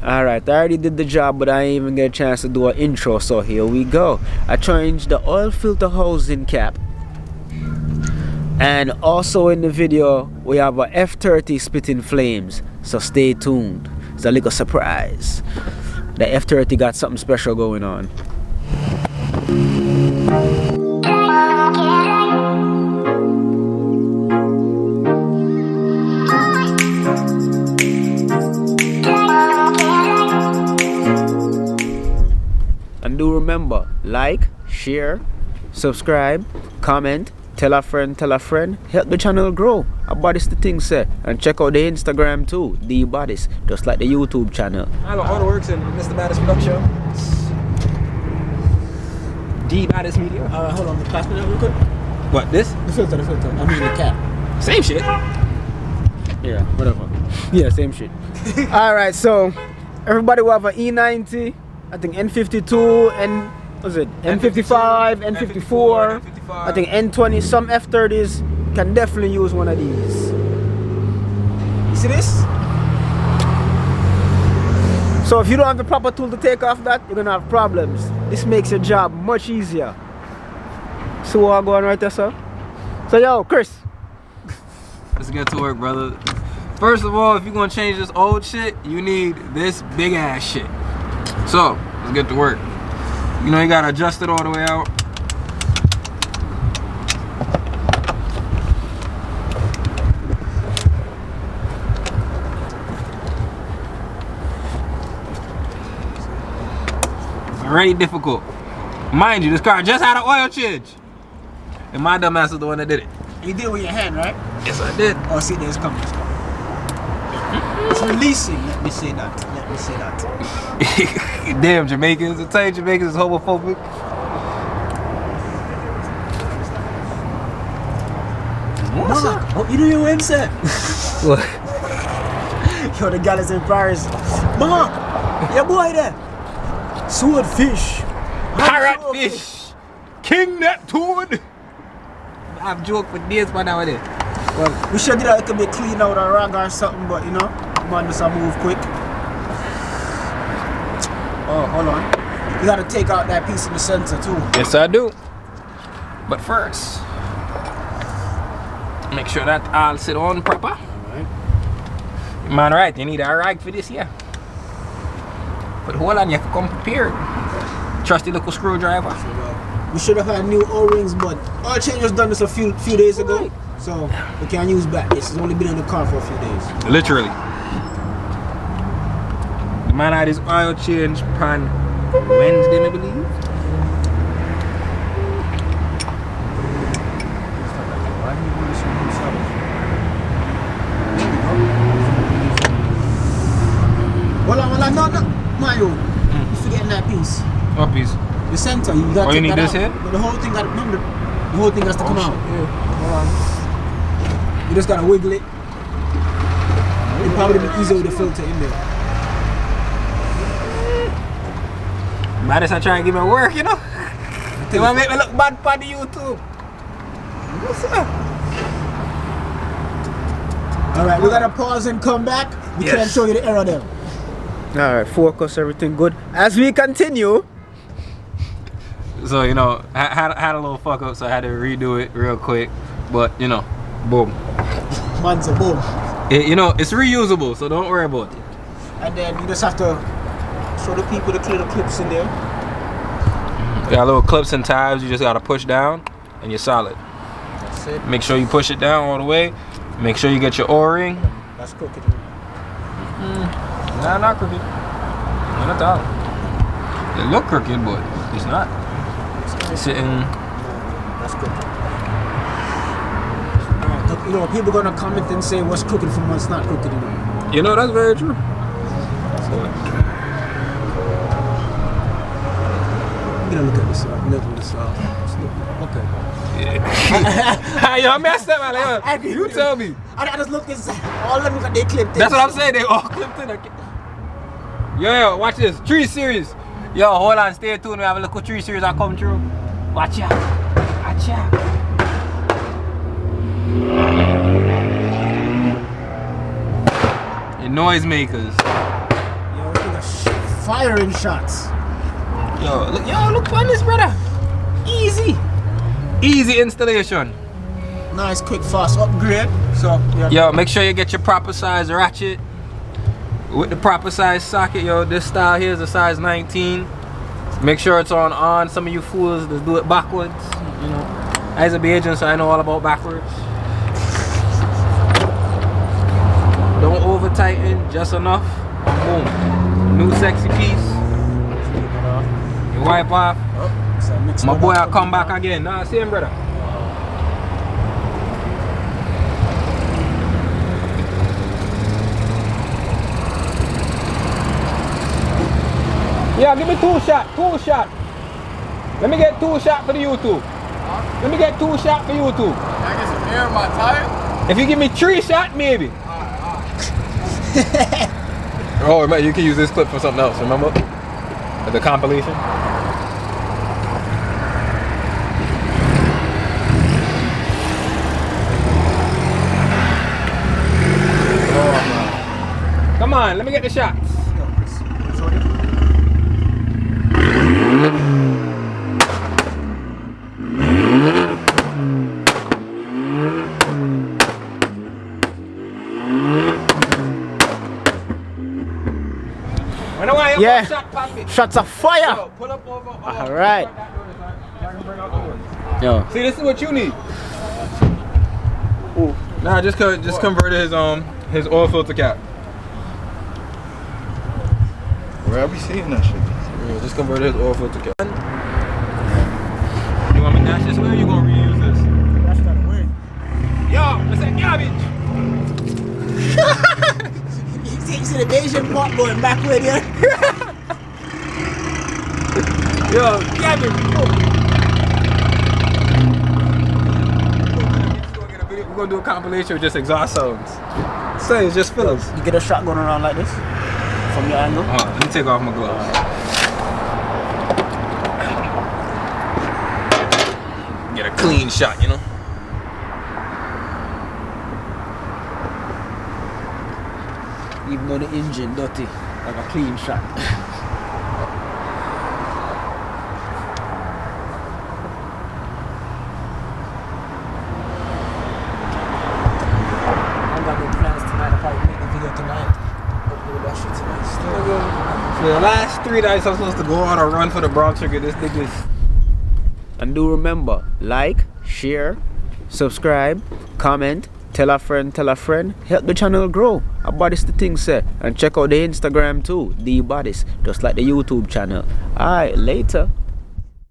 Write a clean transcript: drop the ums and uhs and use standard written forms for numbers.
Alright, I already did the job, but I ain't even get a chance to do an intro, so here we go. I changed the oil filter housing cap. And also in the video, we have a F30 spitting flames, so stay tuned. It's a little surprise. The F30 got something special going on. And do remember, like, share, subscribe, comment, tell a friend, help the channel grow. Bodies the thing say. And check out the Instagram too, the Bodies, just like the YouTube channel. Hello, all the works in Mr. Baddest Production. The Baddest Media. Hold on, pass me that real quick. What, this? The filter. I mean the cap. Same shit. Yeah, whatever. Yeah, same shit. Alright, so everybody will have an E90, I think N52, and what's it? N55, N54, I think N20, some F30s can definitely use one of these. You see this? So if you don't have the proper tool to take off that, you're gonna have problems. This makes your job much easier. See what I'm going right there, sir? So yo, Chris. Let's get to work, brother. First of all, if you're gonna change this old shit, you need this big ass shit. So, let's get to work. You know, you gotta adjust it all the way out. Already difficult. Mind you, this car just had an oil change. And my dumb ass is the one that did it. You did it with your hand, right? Yes, I did. Oh, see, there's coming. It's releasing. Let me say that. Damn Jamaicans. I tell you, Jamaicans is homophobic. What's up? Oh, you know your website? What? Yo, the guy is in Paris. Mama, your boy there. Swordfish. Parrotfish. King Neptune. I've joked for days by nowadays. Well, we should do that a little bit clean out a rag or something, but you know, man, just move quick. Oh, hold on. You gotta take out that piece in the center too. Yes, I do. But first, make sure that all sit on proper. Alright. Man, right, you need a rag for this, yeah. But hold on, you have to come prepared. Trusty little screwdriver. We should have had new O-rings, but oil change was done this a few days ago. So we can't use back. This has only been in the car for a few days. Literally. The man had his oil change pan Wednesday, I believe. Hold on, no, Mario. You're forgetting that piece. What piece? The center, you got to you take need that this out. here? But the whole thing got remember, the whole thing has to come out. Yeah. Hold on. You just gotta wiggle it. It'd probably be easier with the filter in there. Man, I try and give me work, you know? You want to make me look bad for the YouTube? What's up? Alright, we gotta pause and come back. We can't show you the error there. Alright, focus, everything good. As we continue. So, you know, I had a little fuck up, so I had to redo it real quick. But, you know, boom. Man's a boom. You know, it's reusable, so don't worry about it. And then you just have to show the people the little clips in there. Got little clips and tabs, you just gotta push down and you're solid. That's it. Make sure you push it down all the way. Make sure you get your O-ring. That's crooked. Nah, not crooked. Not at all. It look crooked, but it's not. It's sitting. That's crooked. You know, people gonna comment and say what's crooked from what's not crooked. You know, that's very true. So, I'm gonna look at this up, level this up. Okay. Yeah. Yo, I messed up, man. You tell me. I just look this. All of them got they clipped in. That's what I'm saying. They all clipped in. Yo, watch this. Tree series. Yo, hold on. Stay tuned. We have a little tree series that come through. Watch out. Watch out. The noisemakers. Yo, we got firing shots. Yo, look on this, brother. Easy installation. Nice, quick, fast upgrade. So, yeah. Yo, make sure you get your proper size ratchet with the proper size socket. Yo, this style here is a size 19. Make sure it's on. Some of you fools just do it backwards. You know, I used to be agent, so I know all about backwards. Don't over tighten, just enough. Boom. New sexy piece. You wipe off. My boy, I'll come back again. Nah, same brother. Yeah, give me 2 shot. Let me get 2 shots for the YouTube. Huh? Let me get 2 shots for YouTube. Can I get some air in my tire? If you give me 3 shots, maybe. Alright. Oh, man, you can use this clip for something else, remember? The compilation. Come on, let me get the shots. Yeah, shots of fire. Yo, pull up over. All right. Yo. See, this is what you need. Ooh. Nah, just converted his oil filter cap. Where are we seeing that shit? Yeah, just converted his oil filter cap. You want me to dash this way or you gonna reuse this? Dash that away. Yo, it's that garbage. You see the Asian pot going backward here? Yo, garbage. We're gonna do a compilation with just exhaust sounds. So it's just fillers. You get a shot going around like this from your angle. Let me take off my gloves. Get a clean shot, you know. Even though the engine dirty, like a clean shot. For the last 3 nights I'm supposed to go on a run for the brown sugar. This thing is. And do remember, like, share, subscribe, comment, tell a friend, help the channel grow. About this the thing say. And check out the Instagram too, the bodies, just like the YouTube channel. Alright, later.